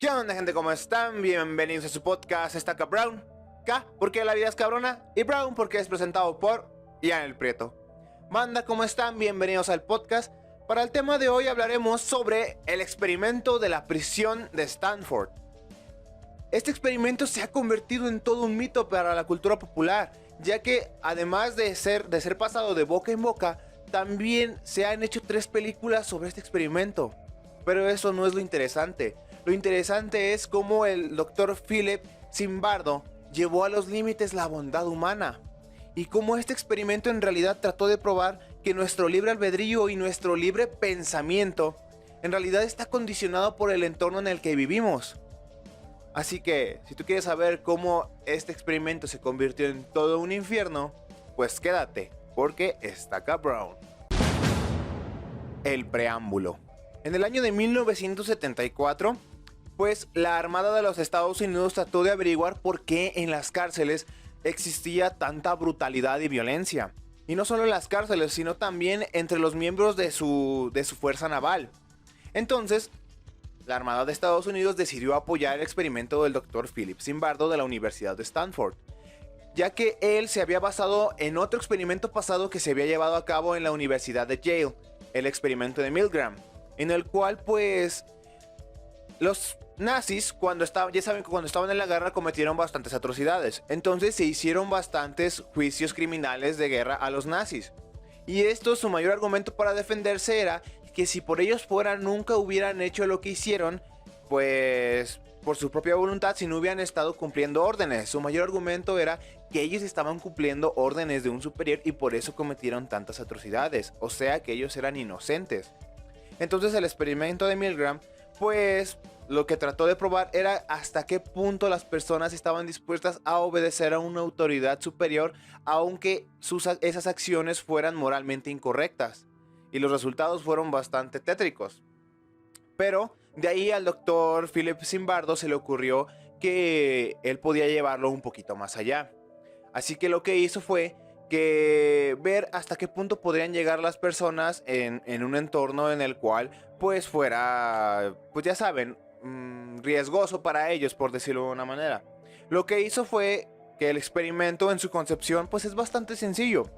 ¿Qué onda, gente? ¿Cómo están? Bienvenidos a su podcast Stack Up Brown. K porque la vida es cabrona y Brown porque es presentado por Ian el Prieto. Manda, ¿cómo están? Bienvenidos al podcast. Para el tema de hoy hablaremos sobre el experimento de la prisión de Stanford. Este experimento se ha convertido en todo un mito para la cultura popular, ya que además de ser pasado de boca en boca, también se han hecho 3 películas sobre este experimento. Pero eso no es lo interesante. Lo interesante es cómo el Dr. Philip Zimbardo llevó a los límites la bondad humana. Y cómo este experimento en realidad trató de probar que nuestro libre albedrío y nuestro libre pensamiento en realidad está condicionado por el entorno en el que vivimos. Así que, si tú quieres saber cómo este experimento se convirtió en todo un infierno, pues quédate, porque está acá Brown. El preámbulo. En el año de 1974, pues la Armada de los Estados Unidos trató de averiguar por qué en las cárceles existía tanta brutalidad y violencia. Y no solo en las cárceles, sino también entre los miembros de su fuerza naval. Entonces, la Armada de Estados Unidos decidió apoyar el experimento del Dr. Philip Zimbardo de la Universidad de Stanford, ya que él se había basado en otro experimento pasado que se había llevado a cabo en la Universidad de Yale, el experimento de Milgram, en el cual pues los nazis, ya saben que cuando estaban en la guerra cometieron bastantes atrocidades. Entonces se hicieron bastantes juicios criminales de guerra a los nazis. Y esto, su mayor argumento para defenderse era que si por ellos fuera nunca hubieran hecho lo que hicieron, pues por su propia voluntad, si no hubieran estado cumpliendo órdenes. Su mayor argumento era que ellos estaban cumpliendo órdenes de un superior y por eso cometieron tantas atrocidades. O sea que ellos eran inocentes. Entonces el experimento de Milgram, pues lo que trató de probar era hasta qué punto las personas estaban dispuestas a obedecer a una autoridad superior, aunque esas acciones fueran moralmente incorrectas. Y los resultados fueron bastante tétricos. Pero de ahí al doctor Philip Zimbardo se le ocurrió que él podía llevarlo un poquito más allá. Así que lo que hizo fue que ver hasta qué punto podrían llegar las personas en un entorno en el cual pues fuera, pues ya saben, riesgoso para ellos, por decirlo de una manera. Lo que hizo fue que el experimento en su concepción pues es bastante sencillo.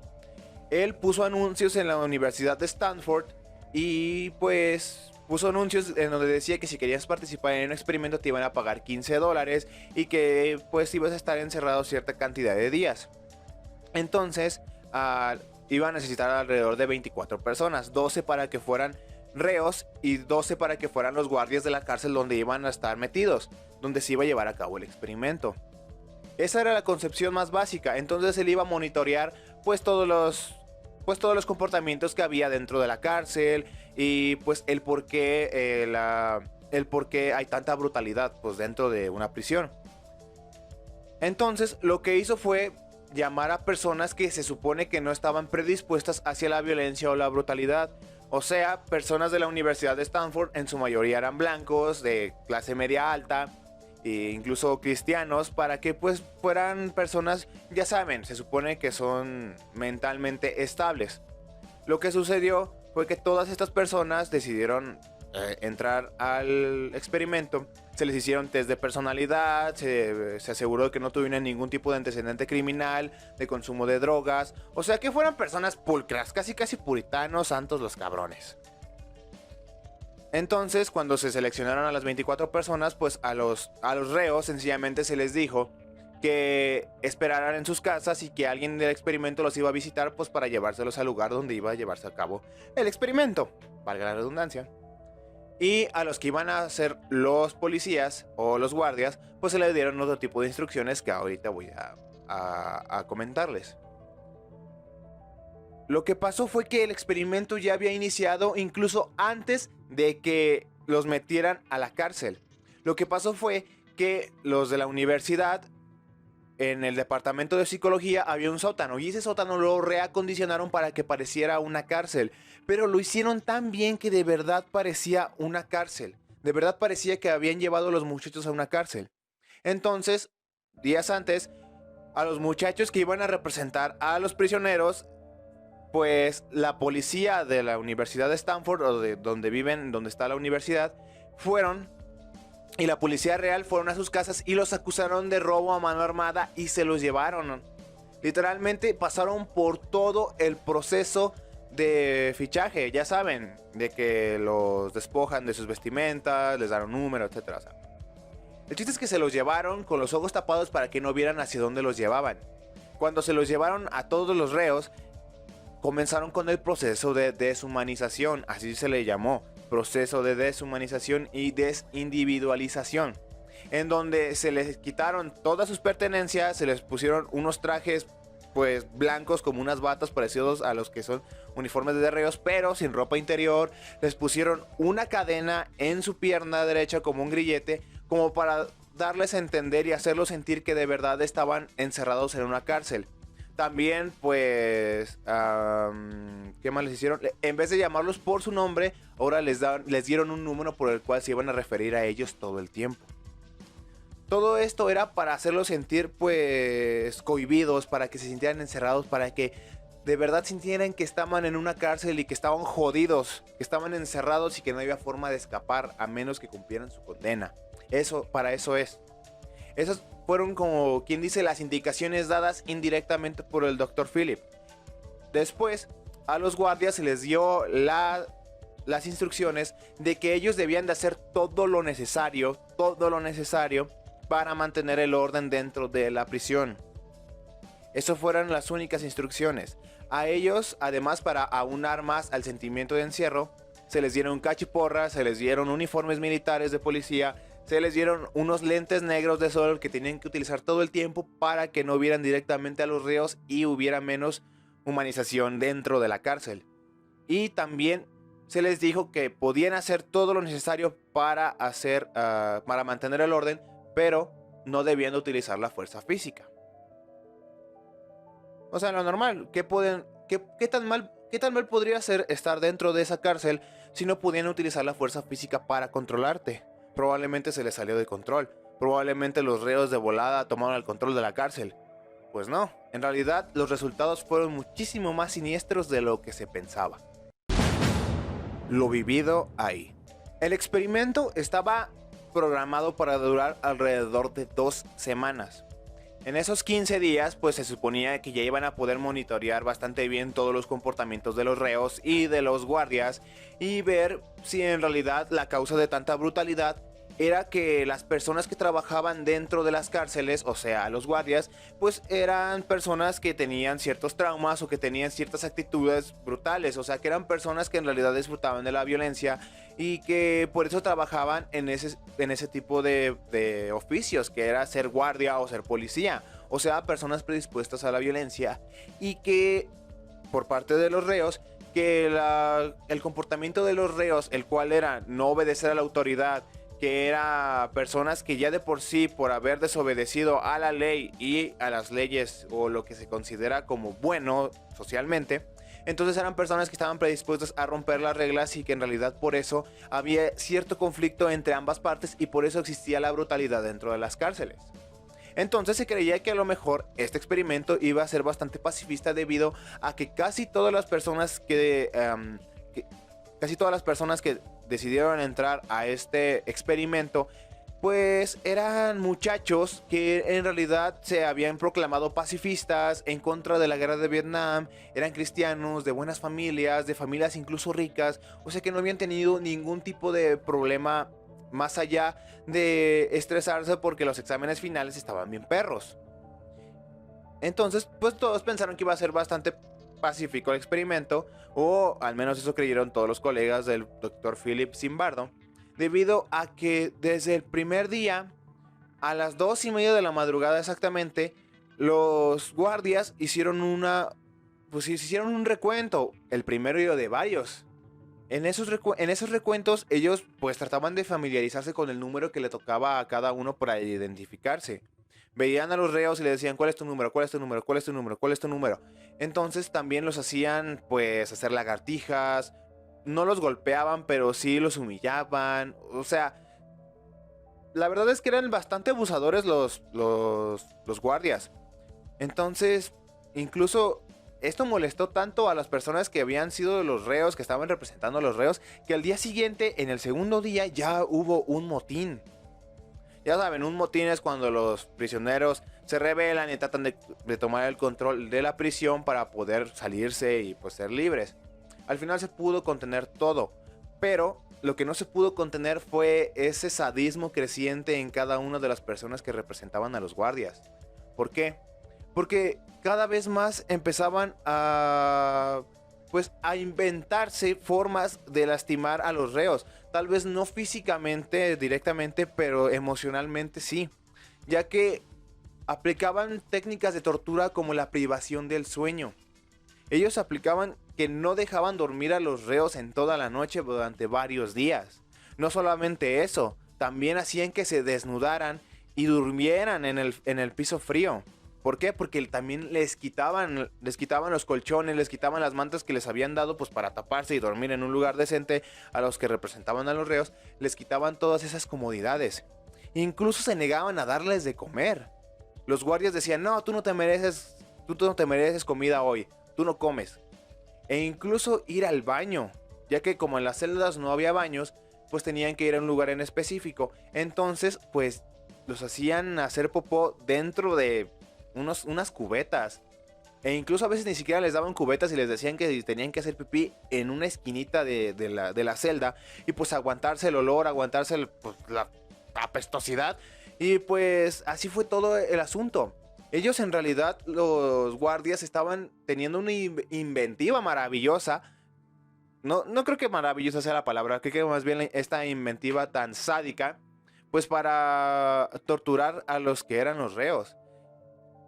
Él puso anuncios en la Universidad de Stanford y pues puso anuncios en donde decía que si querías participar en un experimento te iban a pagar $15 y que pues ibas a estar encerrado cierta cantidad de días. Entonces iba a necesitar alrededor de 24 personas, 12 para que fueran reos y 12 para que fueran los guardias de la cárcel donde iban a estar metidos, donde se iba a llevar a cabo el experimento. Esa era la concepción más básica. Entonces él iba a monitorear pues todos los comportamientos que había dentro de la cárcel y pues el por qué hay tanta brutalidad pues dentro de una prisión. Entonces lo que hizo fue llamar a personas que se supone que no estaban predispuestas hacia la violencia o la brutalidad. O sea, personas de la Universidad de Stanford, en su mayoría eran blancos, de clase media alta, e incluso cristianos, para que pues fueran personas, ya saben, se supone que son mentalmente estables. Lo que sucedió fue que todas estas personas decidieron entrar al experimento. Se les hicieron test de personalidad, se aseguró de que no tuvieran ningún tipo de antecedente criminal, de consumo de drogas, o sea que fueran personas pulcras, casi puritanos, santos los cabrones. Entonces, cuando se seleccionaron a las 24 personas, pues a los reos sencillamente se les dijo que esperaran en sus casas y que alguien del experimento los iba a visitar pues para llevárselos al lugar donde iba a llevarse a cabo el experimento, valga la redundancia. Y a los que iban a ser los policías o los guardias, pues se les dieron otro tipo de instrucciones que ahorita voy a comentarles. Lo que pasó fue que el experimento ya había iniciado incluso antes de que los metieran a la cárcel. Lo que pasó fue que los de la universidad, en el departamento de psicología había un sótano y ese sótano lo reacondicionaron para que pareciera una cárcel, pero lo hicieron tan bien que de verdad parecía una cárcel. De verdad parecía que habían llevado a los muchachos a una cárcel. Entonces, días antes, a los muchachos que iban a representar a los prisioneros, pues la policía de la Universidad de Stanford, o de donde viven, donde está la universidad, fueron y la policía real fueron a sus casas y los acusaron de robo a mano armada y se los llevaron. Literalmente pasaron por todo el proceso de fichaje, ya saben, de que los despojan de sus vestimentas, les dan un número, etc. O sea, el chiste es que se los llevaron con los ojos tapados para que no vieran hacia dónde los llevaban. Cuando se los llevaron a todos los reos, comenzaron con el proceso de deshumanización, así se le llamó, proceso de deshumanización y desindividualización, en donde se les quitaron todas sus pertenencias, se les pusieron unos trajes pues blancos como unas batas parecidos a los que son uniformes de reos, pero sin ropa interior, les pusieron una cadena en su pierna derecha como un grillete, como para darles a entender y hacerlos sentir que de verdad estaban encerrados en una cárcel. También, pues, ¿qué más les hicieron? En vez de llamarlos por su nombre, ahora les dieron un número por el cual se iban a referir a ellos todo el tiempo. Todo esto era para hacerlos sentir, pues, cohibidos, para que se sintieran encerrados, para que de verdad sintieran que estaban en una cárcel y que estaban jodidos, que estaban encerrados y que no había forma de escapar a menos que cumplieran su condena. Eso, para eso es. Esas fueron, como quien dice, las indicaciones dadas indirectamente por el Dr. Philip. Después, a los guardias se les dio las instrucciones de que ellos debían de hacer todo lo necesario para mantener el orden dentro de la prisión. Esas fueron las únicas instrucciones. A ellos, además, para aunar más al sentimiento de encierro, se les dieron cachiporras, se les dieron uniformes militares de policía, se les dieron unos lentes negros de sol que tenían que utilizar todo el tiempo para que no vieran directamente a los reos y hubiera menos humanización dentro de la cárcel. Y también se les dijo que podían hacer todo lo necesario para mantener el orden, pero no debían de utilizar la fuerza física. O sea, lo normal, ¿qué tan mal podría ser estar dentro de esa cárcel si no pudieran utilizar la fuerza física para controlarte? Probablemente se les salió de control. Probablemente los reos de volada tomaron el control de la cárcel. Pues no, en realidad los resultados fueron muchísimo más siniestros de lo que se pensaba. Lo vivido ahí. El experimento estaba programado para durar alrededor de 2 semanas. En esos 15 días, pues se suponía que ya iban a poder monitorear bastante bien todos los comportamientos de los reos y de los guardias y ver si en realidad la causa de tanta brutalidad era que las personas que trabajaban dentro de las cárceles, o sea, los guardias, pues eran personas que tenían ciertos traumas o que tenían ciertas actitudes brutales, o sea, que eran personas que en realidad disfrutaban de la violencia y que por eso trabajaban en ese tipo de oficios, que era ser guardia o ser policía, o sea, personas predispuestas a la violencia y que por parte de los reos, que el comportamiento de los reos, el cual era no obedecer a la autoridad, que era personas que ya de por sí, por haber desobedecido a la ley y a las leyes o lo que se considera como bueno socialmente, entonces eran personas que estaban predispuestas a romper las reglas y que en realidad por eso había cierto conflicto entre ambas partes y por eso existía la brutalidad dentro de las cárceles. Entonces se creía que a lo mejor este experimento iba a ser bastante pacifista debido a que casi todas las personas que decidieron entrar a este experimento, pues eran muchachos que en realidad se habían proclamado pacifistas en contra de la guerra de Vietnam, eran cristianos, de buenas familias, de familias incluso ricas, o sea que no habían tenido ningún tipo de problema más allá de estresarse porque los exámenes finales estaban bien perros. Entonces, pues todos pensaron que iba a ser bastante pacífico el experimento, o al menos eso creyeron todos los colegas del Dr. Philip Zimbardo, debido a que desde el primer día, a las 2:30 de la madrugada exactamente, los guardias hicieron hicieron un recuento, el primero de varios. En esos recuentos ellos pues trataban de familiarizarse con el número que le tocaba a cada uno para identificarse. Veían a los reos y le decían, ¿cuál es tu número? ¿Cuál es tu número? ¿Cuál es tu número? ¿Cuál es tu número? Entonces también los hacían pues hacer lagartijas. No los golpeaban, pero sí los humillaban. O sea, la verdad es que eran bastante abusadores los guardias. Entonces, incluso esto molestó tanto a las personas que habían sido los reos, que estaban representando a los reos, que al día siguiente, en el segundo día, ya hubo un motín. Ya saben, un motín es cuando los prisioneros se rebelan y tratan de tomar el control de la prisión para poder salirse y pues ser libres. Al final se pudo contener todo, pero lo que no se pudo contener fue ese sadismo creciente en cada una de las personas que representaban a los guardias. ¿Por qué? Porque cada vez más empezaban a inventarse formas de lastimar a los reos. Tal vez no físicamente directamente, pero emocionalmente sí. Ya que aplicaban técnicas de tortura como la privación del sueño. Ellos aplicaban que no dejaban dormir a los reos en toda la noche durante varios días. No solamente eso, también hacían que se desnudaran y durmieran en el piso frío. ¿Por qué? Porque también les quitaban los colchones, les quitaban las mantas que les habían dado pues para taparse y dormir en un lugar decente a los que representaban a los reos, les quitaban todas esas comodidades. Incluso se negaban a darles de comer. Los guardias decían, no, tú no te mereces comida hoy, tú no comes. E incluso ir al baño, ya que como en las celdas no había baños, pues tenían que ir a un lugar en específico. Entonces, pues los hacían hacer popó dentro de unas cubetas. E incluso a veces ni siquiera les daban cubetas y les decían que tenían que hacer pipí en una esquinita de la celda. Y pues aguantarse el olor, aguantarse la apestosidad. Y pues así fue todo el asunto. Ellos en realidad, los guardias, estaban teniendo una inventiva maravillosa. No creo que maravillosa sea la palabra, creo que más bien esta inventiva tan sádica, pues para torturar a los que eran los reos.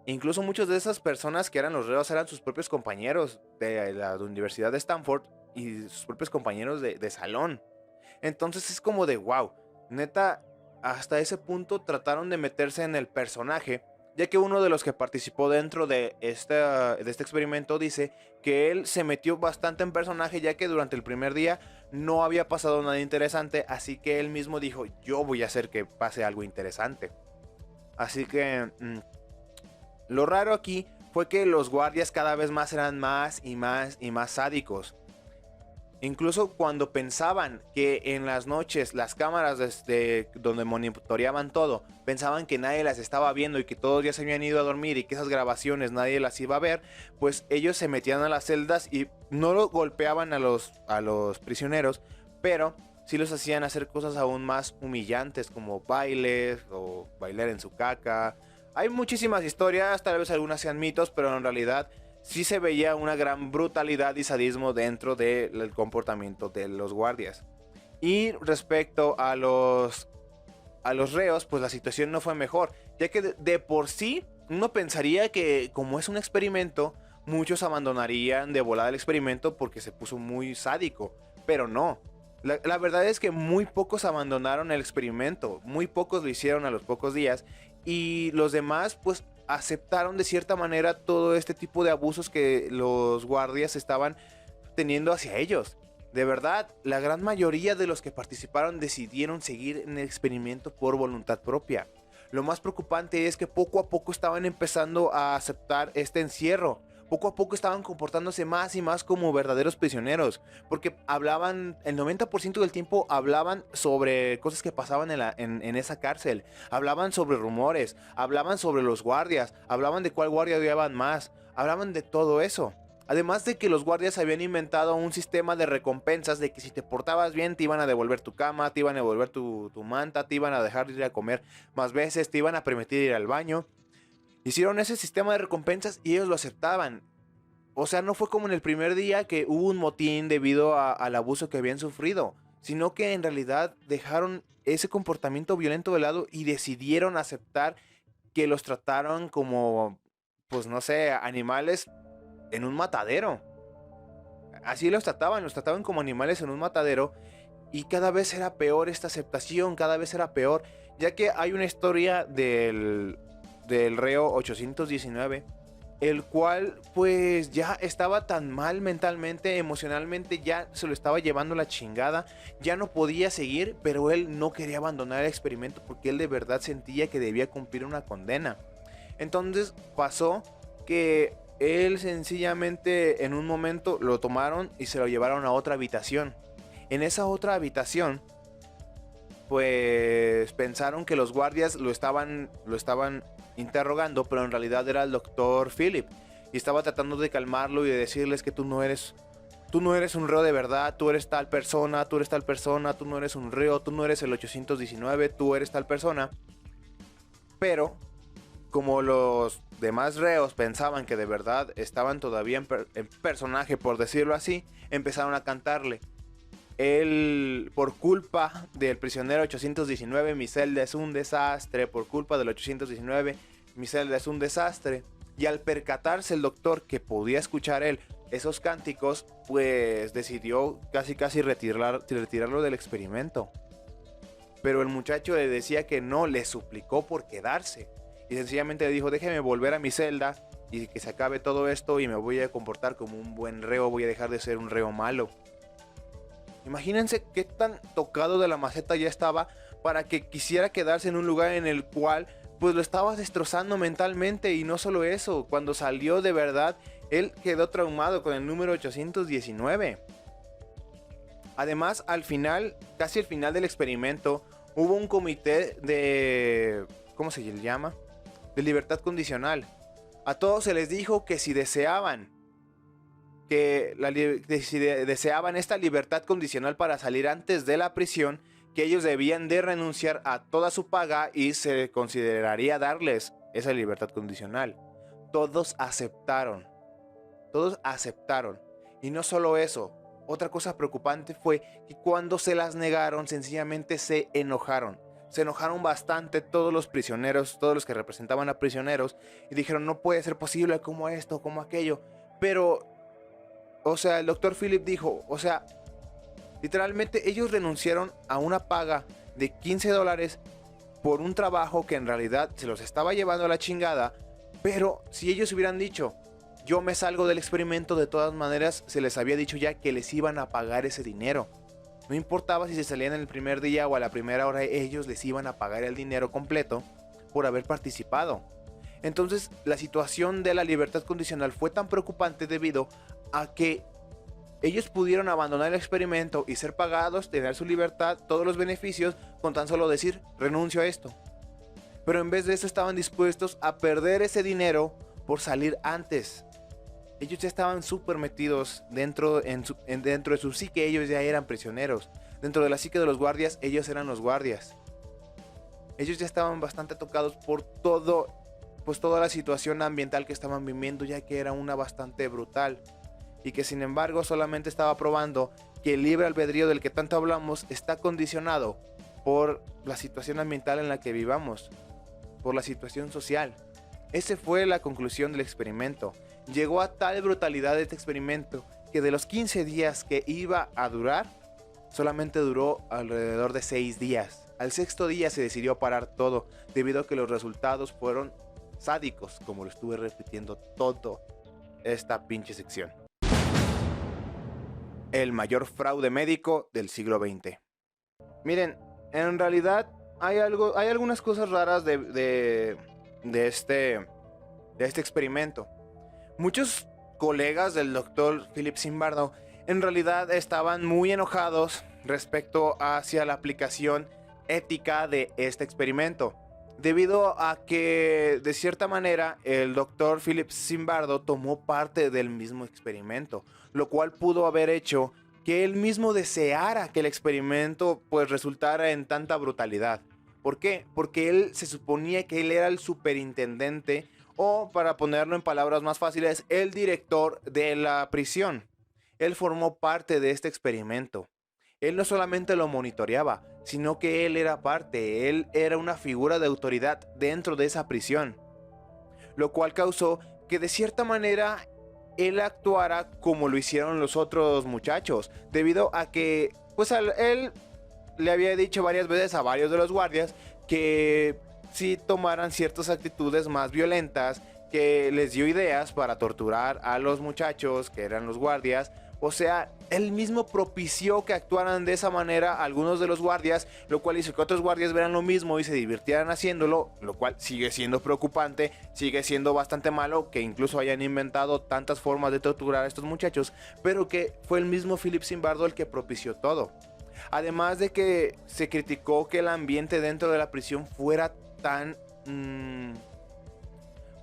Incluso muchas de esas personas que eran los reos eran sus propios compañeros de la Universidad de Stanford y sus propios compañeros de salón. Entonces es como de wow, neta, hasta ese punto trataron de meterse en el personaje, ya que uno de los que participó dentro de este experimento dice que él se metió bastante en personaje, ya que durante el primer día no había pasado nada interesante, así que él mismo dijo, yo voy a hacer que pase algo interesante. Así que lo raro aquí fue que los guardias cada vez más eran más y más y más sádicos. Incluso cuando pensaban que en las noches las cámaras donde monitoreaban todo, pensaban que nadie las estaba viendo y que todos ya se habían ido a dormir y que esas grabaciones nadie las iba a ver, pues ellos se metían a las celdas y no lo golpeaban a los prisioneros, pero sí los hacían hacer cosas aún más humillantes como bailes o bailar en su caca. Hay muchísimas historias, tal vez algunas sean mitos, pero en realidad sí se veía una gran brutalidad y sadismo dentro del comportamiento de los guardias. Y respecto a los reos, pues la situación no fue mejor, ya que de por sí uno pensaría que como es un experimento, muchos abandonarían de volada el experimento porque se puso muy sádico, pero no. La verdad es que muy pocos abandonaron el experimento, muy pocos lo hicieron a los pocos días y los demás pues aceptaron de cierta manera todo este tipo de abusos que los guardias estaban teniendo hacia ellos. De verdad, la gran mayoría de los que participaron decidieron seguir en el experimento por voluntad propia. Lo más preocupante es que poco a poco estaban empezando a aceptar este encierro. Poco a poco estaban comportándose más y más como verdaderos prisioneros, porque hablaban, el 90% del tiempo hablaban sobre cosas que pasaban en esa cárcel, hablaban sobre rumores, hablaban sobre los guardias, hablaban de cuál guardia odiaban más, hablaban de todo eso. Además de que los guardias habían inventado un sistema de recompensas de que si te portabas bien te iban a devolver tu cama, te iban a devolver tu manta, te iban a dejar ir a comer más veces, te iban a permitir ir al baño. Hicieron ese sistema de recompensas y ellos lo aceptaban. O sea, no fue como en el primer día que hubo un motín debido al abuso que habían sufrido, sino que en realidad dejaron ese comportamiento violento de lado y decidieron aceptar que los trataron como, pues no sé, animales en un matadero. Así los trataban como animales en un matadero y cada vez era peor esta aceptación, cada vez era peor, ya que hay una historia del reo 819, el cual pues ya estaba tan mal mentalmente, emocionalmente, ya se lo estaba llevando la chingada, ya no podía seguir, pero él no quería abandonar el experimento porque él de verdad sentía que debía cumplir una condena. Entonces pasó que él sencillamente en un momento lo tomaron y se lo llevaron a otra habitación. En esa otra habitación pues pensaron que los guardias lo estaban interrogando, pero en realidad era el doctor Philip y estaba tratando de calmarlo y de decirles que tú no eres un reo de verdad, tú eres tal persona, tú eres tal persona, tú no eres un reo, tú no eres el 819, tú eres tal persona. Pero como los demás reos pensaban que de verdad estaban todavía en personaje, por decirlo así, empezaron a cantarle. Él, por culpa del prisionero 819, mi celda es un desastre. Por culpa del 819, mi celda es un desastre. Y al percatarse el doctor que podía escuchar él esos cánticos, pues decidió casi retirarlo del experimento. Pero el muchacho le decía que no, le suplicó por quedarse. Y sencillamente le dijo, déjeme volver a mi celda y que se acabe todo esto y me voy a comportar como un buen reo, voy a dejar de ser un reo malo. Imagínense qué tan tocado de la maceta ya estaba para que quisiera quedarse en un lugar en el cual pues lo estaba destrozando mentalmente. Y no solo eso, cuando salió de verdad, él quedó traumado con el número 819. Además, casi al final del experimento, hubo un comité de... ¿cómo se llama? De libertad condicional. A todos se les dijo que si deseaban deseaban esta libertad condicional para salir antes de la prisión, que ellos debían de renunciar a toda su paga y se consideraría darles esa libertad condicional. Todos aceptaron. Y no solo eso, otra cosa preocupante fue que cuando se las negaron, sencillamente se enojaron. Se enojaron bastante todos los prisioneros, todos los que representaban a prisioneros, y dijeron, no puede ser posible, como esto, como aquello. Pero, o sea, el doctor Philip dijo, o sea, literalmente ellos renunciaron a una paga de $15 por un trabajo que en realidad se los estaba llevando a la chingada. Pero si ellos hubieran dicho, yo me salgo del experimento, de todas maneras se les había dicho ya que les iban a pagar ese dinero. No importaba si se salían en el primer día o a la primera hora, ellos les iban a pagar el dinero completo por haber participado. Entonces la situación de la libertad condicional fue tan preocupante debido a que ellos pudieron abandonar el experimento y ser pagados, tener su libertad, todos los beneficios, con tan solo decir, renuncio a esto. Pero en vez de eso estaban dispuestos a perder ese dinero por salir antes. Ellos ya estaban súper metidos dentro de su psique, ellos ya eran prisioneros. Dentro de la psique de los guardias, ellos eran los guardias. Ellos ya estaban bastante tocados por toda la situación ambiental que estaban viviendo, ya que era una bastante brutal. Y que sin embargo solamente estaba probando que el libre albedrío del que tanto hablamos está condicionado por la situación ambiental en la que vivamos, por la situación social. Esa fue la conclusión del experimento. Llegó a tal brutalidad este experimento que de los 15 días que iba a durar, solamente duró alrededor de 6 días. Al sexto día se decidió parar todo, debido a que los resultados fueron sádicos, como lo estuve repitiendo toda esta pinche sección. El mayor fraude médico del siglo XX. Miren, en realidad hay algunas cosas raras de este experimento. Muchos colegas del doctor Philip Zimbardo en realidad estaban muy enojados respecto hacia la aplicación ética de este experimento, debido a que de cierta manera el doctor Philip Zimbardo tomó parte del mismo experimento, lo cual pudo haber hecho que él mismo deseara que el experimento pues resultara en tanta brutalidad. ¿Por qué? Porque él se suponía que él era el superintendente, o para ponerlo en palabras más fáciles, el director de la prisión. Él formó parte de este experimento. Él no solamente lo monitoreaba, sino que él era parte, él era una figura de autoridad dentro de esa prisión. Lo cual causó que de cierta manera él actuara como lo hicieron los otros muchachos, debido a que pues él le había dicho varias veces a varios de los guardias que si tomaran ciertas actitudes más violentas, que les dio ideas para torturar a los muchachos que eran los guardias. O sea, él mismo propició que actuaran de esa manera algunos de los guardias, lo cual hizo que otros guardias vieran lo mismo y se divirtieran haciéndolo, lo cual sigue siendo preocupante, sigue siendo bastante malo que incluso hayan inventado tantas formas de torturar a estos muchachos, pero que fue el mismo Philip Zimbardo el que propició todo. Además de que se criticó que el ambiente dentro de la prisión fuera tan...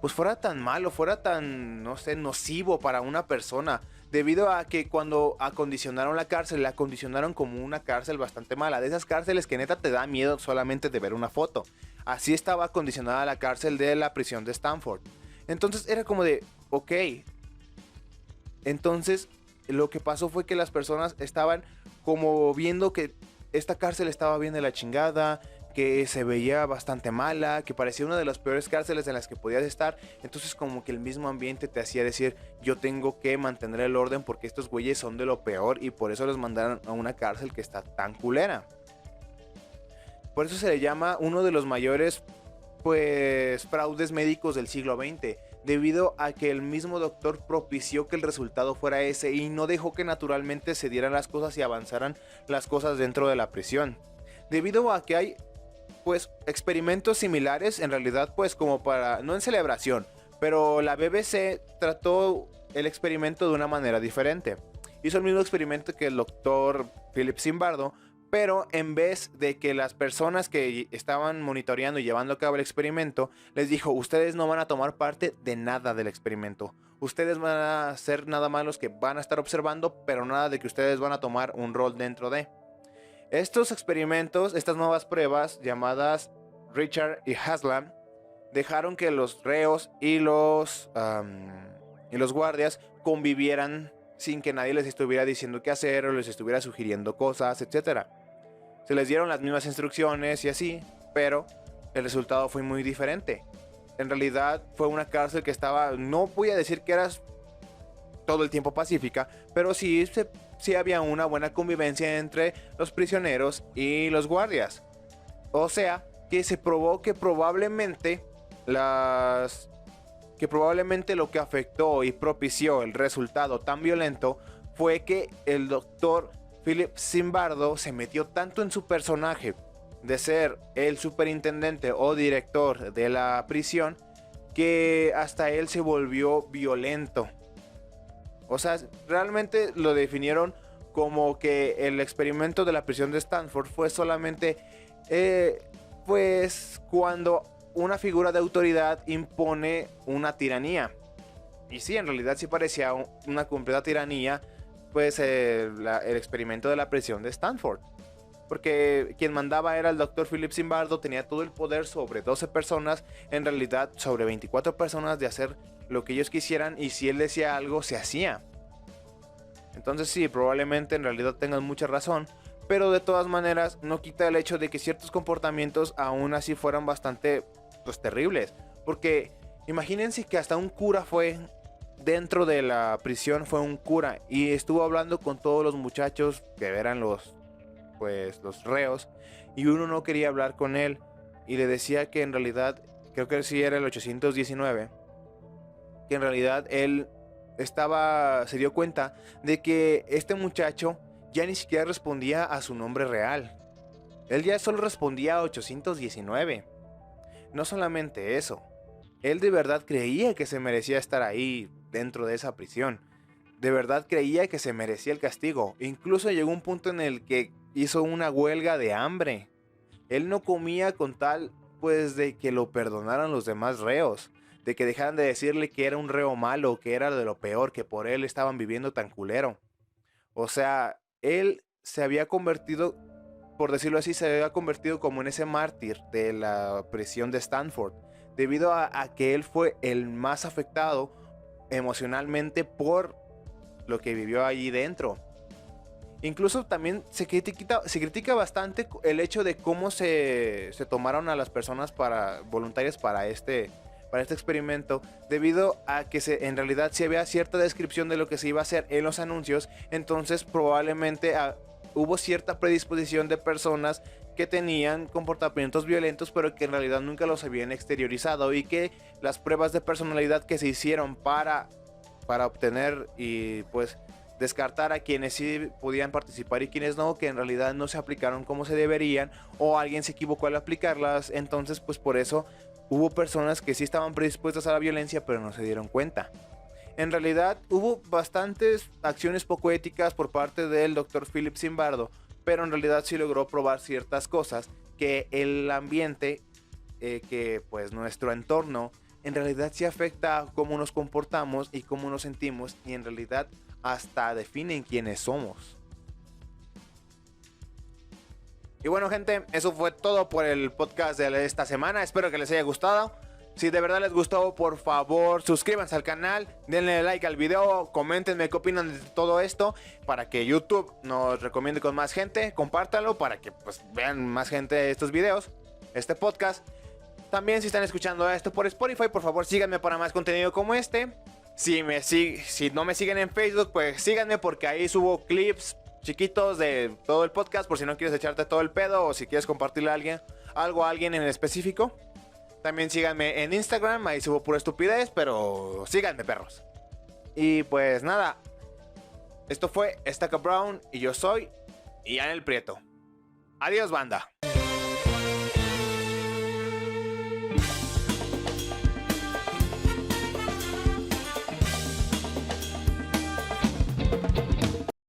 pues fuera tan malo, fuera tan, no sé, nocivo para una persona. Debido a que cuando acondicionaron la cárcel, la acondicionaron como una cárcel bastante mala. De esas cárceles que neta te da miedo solamente de ver una foto. Así estaba acondicionada la cárcel de la prisión de Stanford. Entonces era como de, ok. Entonces lo que pasó fue que las personas estaban como viendo que esta cárcel estaba bien de la chingada, que se veía bastante mala, que parecía una de las peores cárceles en las que podías estar. Entonces como que el mismo ambiente te hacía decir, yo tengo que mantener el orden porque estos güeyes son de lo peor y por eso los mandaron a una cárcel que está tan culera. Por eso se le llama uno de los mayores, pues, fraudes médicos del siglo XX, debido a que el mismo doctor propició que el resultado fuera ese y no dejó que naturalmente se dieran las cosas y avanzaran las cosas dentro de la prisión. Debido a que hay, pues, experimentos similares, en realidad, pues, como para, no en celebración, pero la BBC trató el experimento de una manera diferente. Hizo el mismo experimento que el doctor Philip Zimbardo, pero en vez de que las personas que estaban monitoreando y llevando a cabo el experimento, les dijo, ustedes no van a tomar parte de nada del experimento. Ustedes van a ser nada más los que van a estar observando, pero nada de que ustedes van a tomar un rol dentro de. Estos experimentos, estas nuevas pruebas llamadas Richard y Haslam, dejaron que los reos y los guardias convivieran sin que nadie les estuviera diciendo qué hacer o les estuviera sugiriendo cosas, etc. Se les dieron las mismas instrucciones y así, pero el resultado fue muy diferente. En realidad fue una cárcel que estaba, no voy a decir que era todo el tiempo pacífica, pero sí había una buena convivencia entre los prisioneros y los guardias. O sea, que se probó que probablemente lo que afectó y propició el resultado tan violento fue que el doctor Philip Zimbardo se metió tanto en su personaje de ser el superintendente o director de la prisión que hasta él se volvió violento. O sea, realmente lo definieron como que el experimento de la prisión de Stanford fue solamente pues cuando una figura de autoridad impone una tiranía. Y sí, en realidad sí parecía una completa tiranía, pues el experimento de la prisión de Stanford. Porque quien mandaba era el doctor Philip Zimbardo, tenía todo el poder sobre 12 personas, en realidad sobre 24 personas de hacer lo que ellos quisieran y si él decía algo, se hacía. Entonces sí, probablemente en realidad tengan mucha razón, pero de todas maneras no quita el hecho de que ciertos comportamientos aún así fueran bastante, pues, terribles. Porque imagínense que hasta un cura fue dentro de la prisión, fue un cura y estuvo hablando con todos los muchachos que eran los reos, y uno no quería hablar con él y le decía que en realidad, creo que sí era el 819, que en realidad él se dio cuenta de que este muchacho ya ni siquiera respondía a su nombre real. Él ya solo respondía a 819. No solamente eso, él de verdad creía que se merecía estar ahí dentro de esa prisión. De verdad creía que se merecía el castigo. Incluso llegó un punto en el que hizo una huelga de hambre. Él no comía con tal, pues, de que lo perdonaran los demás reos, de que dejaran de decirle que era un reo malo, que era de lo peor, que por él estaban viviendo tan culero. O sea, él se había convertido, por decirlo así, se había convertido como en ese mártir de la prisión de Stanford, debido a que él fue el más afectado emocionalmente por lo que vivió allí dentro. Incluso también se critica bastante el hecho de cómo se tomaron a las personas voluntarias para este experimento, debido a que en realidad sí había cierta descripción de lo que se iba a hacer en los anuncios. Entonces probablemente hubo cierta predisposición de personas que tenían comportamientos violentos, pero que en realidad nunca los habían exteriorizado, y que las pruebas de personalidad que se hicieron para obtener y pues descartar a quienes sí podían participar y quienes no, que en realidad no se aplicaron como se deberían, o alguien se equivocó al aplicarlas. Entonces pues por eso hubo personas que sí estaban predispuestas a la violencia, pero no se dieron cuenta. En realidad hubo bastantes acciones poco éticas por parte del Dr. Philip Zimbardo, pero en realidad sí logró probar ciertas cosas que el ambiente, que pues nuestro entorno, en realidad sí afecta cómo nos comportamos y cómo nos sentimos, y en realidad hasta definen quiénes somos. Y bueno, gente, eso fue todo por el podcast de esta semana. Espero que les haya gustado. Si de verdad les gustó, por favor, suscríbanse al canal, denle like al video, coméntenme qué opinan de todo esto para que YouTube nos recomiende con más gente. Compártanlo para que pues vean más gente estos videos, este podcast. También si están escuchando esto por Spotify, por favor síganme para más contenido como este. Si no me siguen en Facebook, pues síganme porque ahí subo clips chiquitos de todo el podcast por si no quieres echarte todo el pedo o si quieres compartirle a algo a alguien en específico. También síganme en Instagram, ahí subo pura estupidez, pero síganme, perros. Y pues nada, esto fue Estaca Brown y yo soy Ian el Prieto. Adiós, banda.